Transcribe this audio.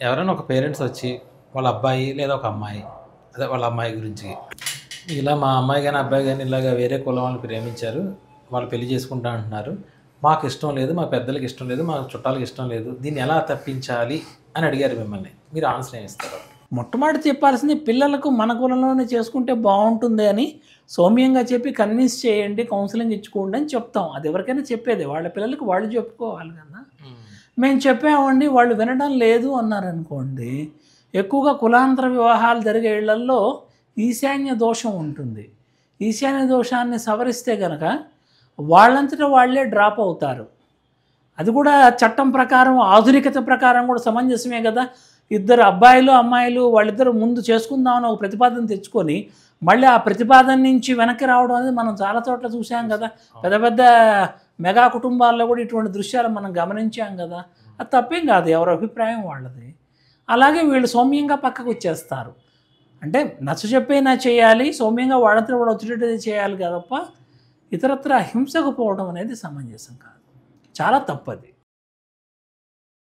ఎవరైనా ఒక పేరెంట్స్ వచ్చి వాళ్ళ అబ్బాయి లేదా ఒక అమ్మాయి, అదే వాళ్ళ అమ్మాయి గురించి ఇలా మా అమ్మాయి గాని, అబ్బాయి గాని ఇలాగ వేరే కులం వాళ్ళని ప్రేమించారు. వాళ్ళు పెళ్లి చేసుకుంటా అంటున్నారు. మాకు ఇష్టం లేదు, మా పెద్దలకి ఇష్టం లేదు, మా చుట్టాలకి ఇష్టం లేదు. దీన్ని ఎలా తప్పించాలి అని అడిగారు మిమ్మల్ని. మీరు ఆన్సర్ ఏమి ఇస్తారు? మొట్టమొదటి చెప్పాల్సింది పిల్లలకు మన కులంలోనే చేసుకుంటే బాగుంటుంది అని సౌమ్యంగా చెప్పి కన్విన్స్ చేయండి, కౌన్సిలింగ్ ఇచ్చుకోండి అని చెప్తాం. అది ఎవరికైనా చెప్పేది, వాళ్ళ పిల్లలకి వాళ్ళు చెప్పుకోవాలి కదా. మేము చెప్పామండి, వాళ్ళు వినడం లేదు అన్నారనుకోండి, ఎక్కువగా కులాంతర వివాహాలు జరిగే ఇళ్లల్లో ఈశాన్య దోషం ఉంటుంది. ఈశాన్య దోషాన్ని సవరిస్తే కనుక వాళ్ళంతటా వాళ్ళే డ్రాప్ అవుతారు. అది కూడా చట్టం ప్రకారం, ఆధునికత ప్రకారం కూడా సమంజసమే కదా. ఇద్దరు అబ్బాయిలు అమ్మాయిలు వాళ్ళిద్దరు ముందు చేసుకుందామని ఒక ప్రతిపాదన తెచ్చుకొని మళ్ళీ ఆ ప్రతిపాదన నుంచి వెనక్కి రావడం అనేది మనం చాలా చోట్ల చూసాం కదా. పెద్ద పెద్ద మెగా కుటుంబాల్లో కూడా ఇటువంటి దృశ్యాలు మనం గమనించాం కదా. అది తప్పేం కాదు, ఎవరి అభిప్రాయం వాళ్ళది. అలాగే వీళ్ళు సౌమ్యంగా పక్కకు వచ్చేస్తారు. అంటే నచ్చ చెప్పైనా చేయాలి, సౌమ్యంగా వాళ్ళంతా కూడా వచ్చేటట్టు చేయాలి కదప్ప ఇతరత్ర హింసకు పోవడం అనేది సమంజసం కాదు, చాలా తప్పది.